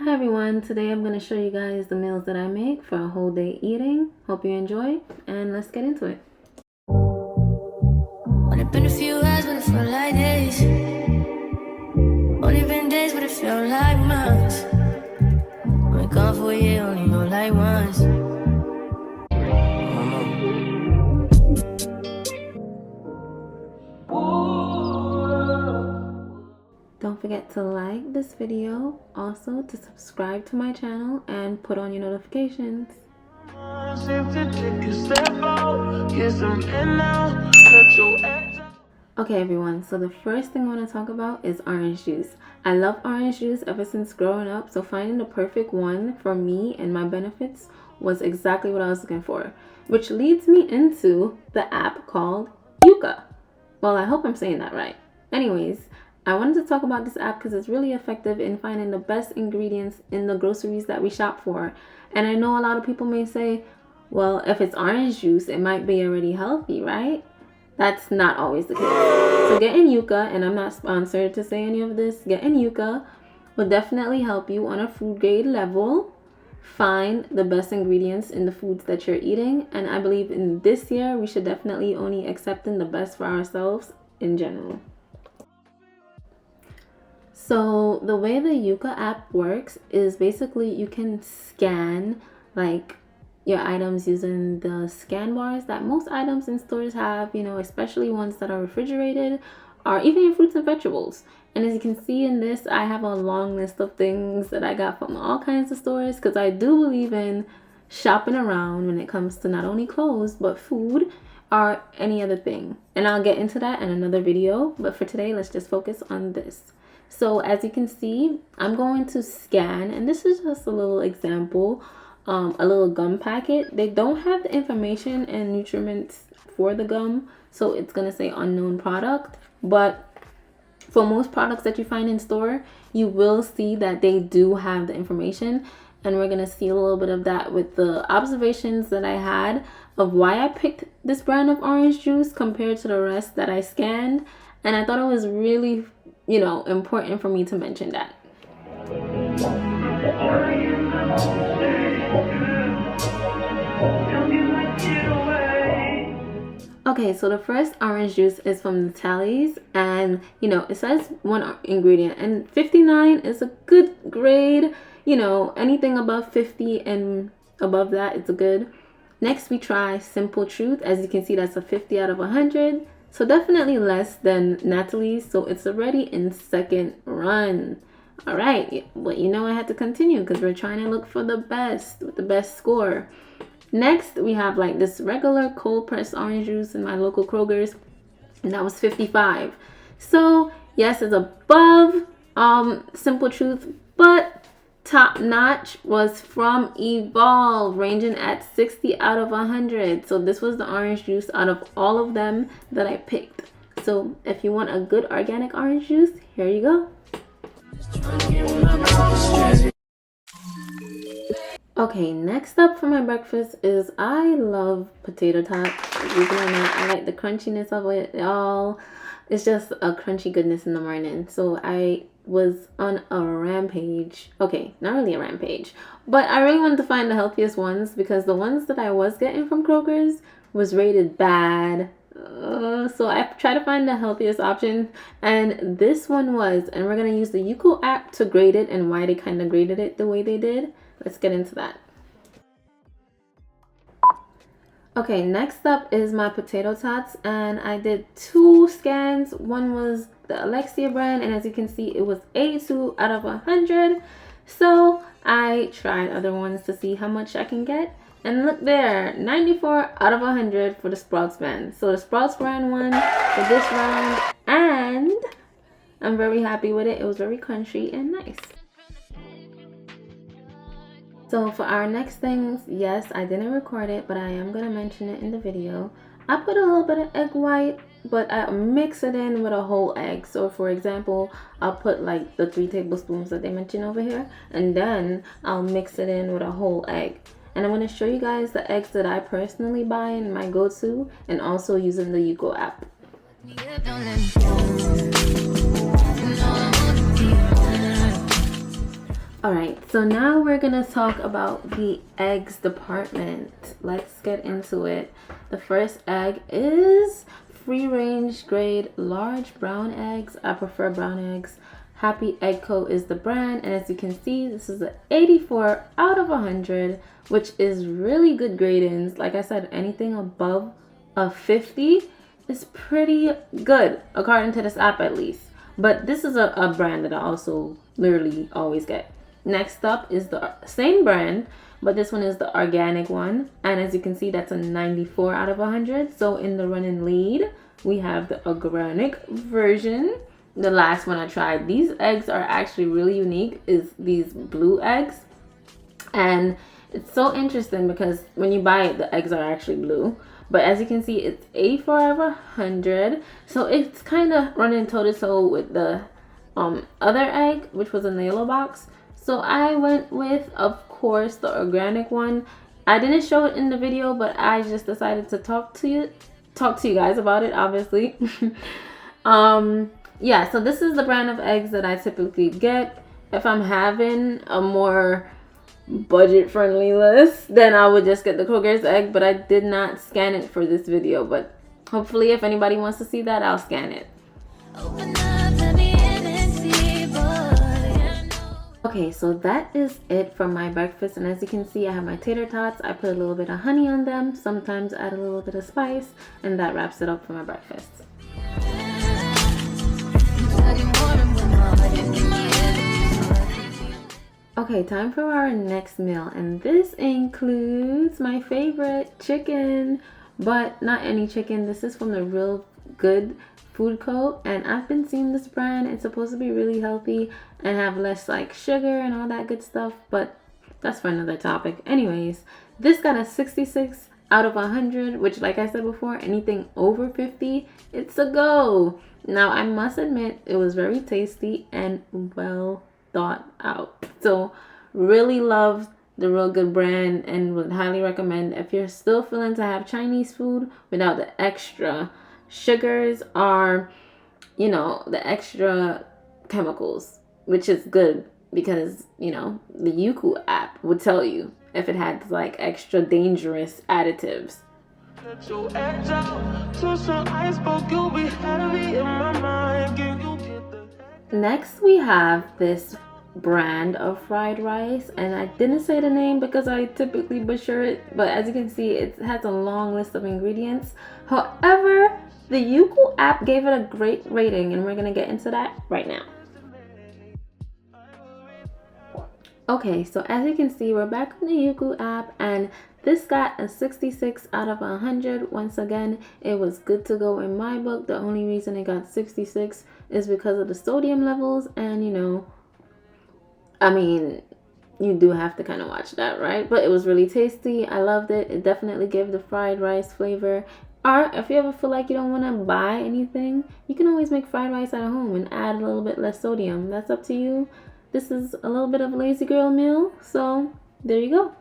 Hi everyone, today I'm going to show you guys the meals that I make for a whole day eating. Hope you enjoy, and let's get into it. Only been a few hours, but it felt like days. Only been days, but it felt like months. Been gone for a year, only know like once. Don't forget to like this video, also to subscribe to my channel and put on your notifications. Okay everyone, so the first thing I want to talk about is orange juice. I love orange juice ever since growing up, so finding the perfect one for me and my benefits was exactly what I was looking for. Which leads me into the app called Yuka. Well, I hope I'm saying that right. Anyways, I wanted to talk about this app because it's really effective in finding the best ingredients in the groceries that we shop for. And I know a lot of people may say, well, if it's orange juice, it might be already healthy, right? That's not always the case. So getting Yuka, and I'm not sponsored to say any of this, getting Yuka will definitely help you on a food grade level find the best ingredients in the foods that you're eating. And I believe in this year, we should definitely only accepting the best for ourselves in general. So the way the Yuka app works is basically you can scan like your items using the scan bars that most items in stores have, you know, especially ones that are refrigerated, or even your fruits and vegetables. And as you can see in this, I have a long list of things that I got from all kinds of stores because I do believe in shopping around when it comes to not only clothes but food or any other thing. And I'll get into that in another video, but for today let's just focus on this. So as you can see, I'm going to scan, and this is just a little example, a little gum packet. They don't have the information and nutriments for the gum, so it's gonna say unknown product. But for most products that you find in store, you will see that they do have the information, and we're gonna see a little bit of that with the observations that I had of why I picked this brand of orange juice compared to the rest that I scanned. And I thought it was really, you know, important for me to mention that. Okay, so the first orange juice is from the Tallies, and you know, it says one ingredient, and 59 is a good grade. You know, anything above 50 and above that, it's a good. Next, we try Simple Truth. As you can see, that's a 50 out of 100. So definitely less than Natalie's, so it's already in second run. All right, but you know I had to continue because we're trying to look for the best, with the best score. Next, we have like this regular cold pressed orange juice in my local Kroger's, and that was 55. So yes, it's above Simple Truth, but top notch was from Evolve, ranging at 60 out of 100. So this was the orange juice out of all of them that I picked. So if you want a good organic orange juice, here you go. Okay, next up for my breakfast is I love potato tots. Believe it or not, I like the crunchiness of it all. It's just a crunchy goodness in the morning. So I was on a rampage. Okay, not really a rampage, but I really wanted to find the healthiest ones because the ones that I was getting from Kroger's was rated bad. So I tried to find the healthiest option, and this one was, and we're going to use the Yuka app to grade it and why they kind of graded it the way they did. Let's get into that. Okay, next up is my potato tots, and I did 2 scans. One was the Alexia brand, and as you can see, it was 82 out of 100. So I tried other ones to see how much I can get, and look there, 94 out of 100 for the Sprouts brand. So the Sprouts brand won for this round, and I'm very happy with it. It was very crunchy and nice. So for our next things, yes, I didn't record it, but I am going to mention it in the video. I put a little bit of egg white, but I mix it in with a whole egg. So for example, I'll put like the 3 tablespoons that they mentioned over here, and then I'll mix it in with a whole egg. And I'm going to show you guys the eggs that I personally buy in my go-to, and also using the Yuka app. All right, so now we're gonna talk about the eggs department. Let's get into it. The first egg is free range grade large brown eggs. I prefer brown eggs. Happy Egg Co is the brand, and as you can see, this is an 84 out of 100, which is really good gradings. Like I said, anything above a 50 is pretty good, according to this app at least. But this is a brand that I also literally always get. Next up is the same brand, but this one is the organic one. And as you can see, that's a 94 out of 100. So in the running lead, we have the organic version. The last one I tried. These eggs are actually really unique, is these blue eggs. And it's so interesting because when you buy it, the eggs are actually blue. But as you can see, it's 84 out of 100. So it's kind of running toe-to-toe with the other egg, which was in the yellow box. So I went with, of course, the organic one. I didn't show it in the video, but I just decided to talk to you guys about it, obviously. Yeah, so this is the brand of eggs that I typically get. If I'm having a more budget-friendly list, then I would just get the Kroger's egg, but I did not scan it for this video. But hopefully, if anybody wants to see that, I'll scan it. Okay, so that is it for my breakfast, and as you can see, I have my tater tots. I put a little bit of honey on them, sometimes add a little bit of spice, and that wraps it up for my breakfast. Okay, time for our next meal, and this includes my favorite chicken, but not any chicken. This is from the Real Good Food Co, and I've been seeing this brand. It's supposed to be really healthy and have less like sugar and all that good stuff, but that's for another topic. Anyways, this got a 66 out of 100, which, like I said before, anything over 50, it's a go. Now, I must admit, it was very tasty and well thought out. So, really love the Real Good brand and would highly recommend if you're still feeling to have Chinese food without the extra sugars or, you know, the extra chemicals, which is good because, you know, the Yuka app would tell you if it had like extra dangerous additives. Next, we have this brand of fried rice, and I didn't say the name because I typically butcher it, but as you can see, it has a long list of ingredients. However, the Yuka app gave it a great rating, and we're gonna get into that right now. Okay, so as you can see, we're back on the Yuka app, and this got a 66 out of 100. Once again, it was good to go in my book. The only reason it got 66 is because of the sodium levels, and you know, I mean, you do have to kind of watch that, right? But it was really tasty. I loved it. It definitely gave the fried rice flavor. Or if you ever feel like you don't want to buy anything, you can always make fried rice at home and add a little bit less sodium. That's up to you. This is a little bit of a lazy girl meal, so there you go.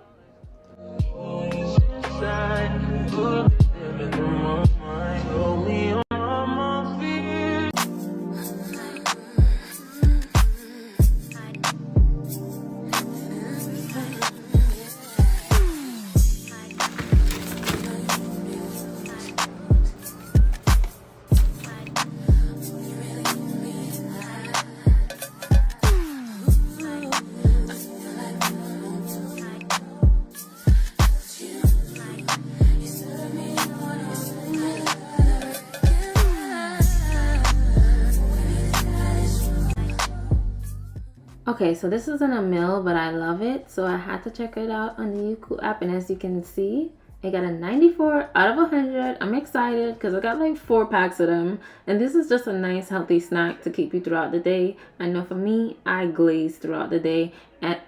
Okay, so this isn't a meal, but I love it, so I had to check it out on the Yuka app, and as you can see, it got a 94 out of 100. I'm excited because I got like 4 packs of them, and this is just a nice healthy snack to keep you throughout the day. I know for me, I glaze throughout the day, and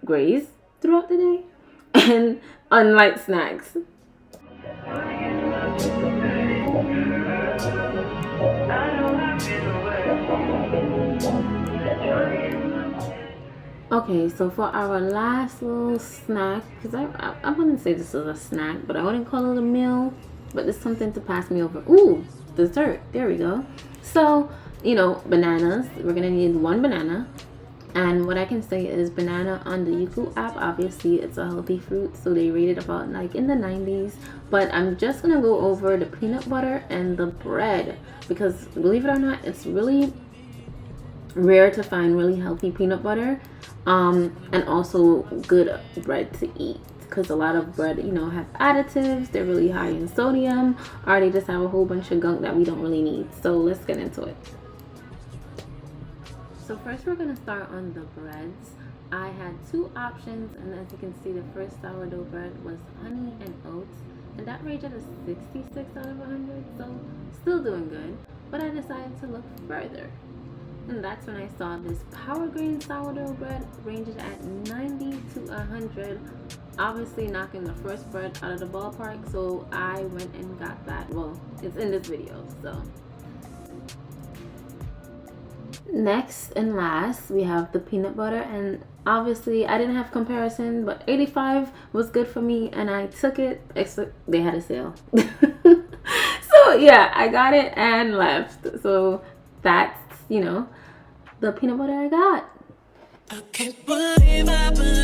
graze throughout the day, and unlike snacks. Okay, so for our last little snack, because I wouldn't say this is a snack, but I wouldn't call it a meal, but it's something to pass me over. Ooh, dessert. There we go. So, you know, bananas. We're going to need 1 banana. And what I can say is banana on the Yuka app, obviously it's a healthy fruit, so they rate it about like in the 90s. But I'm just gonna go over the peanut butter and the bread, because believe it or not, it's really rare to find really healthy peanut butter, and also good bread to eat, because a lot of bread, you know, have additives, they're really high in sodium, or they just have a whole bunch of gunk that we don't really need. So let's get into it. So first we're gonna start on the breads. I had two options, and as you can see, the first sourdough bread was honey and oats, and that rated a 66 out of 100, so still doing good. But I decided to look further, and that's when I saw this power grain sourdough bread ranged at 90 to 100, obviously knocking the first bread out of the ballpark, so I went and got that. Well, it's in this video, so. Next and last, we have the peanut butter, and obviously I didn't have comparison, but 85 was good for me, and I took it, except they had a sale. So yeah, I got it and left. So that's, you know, the peanut butter I got. I can't believe I believe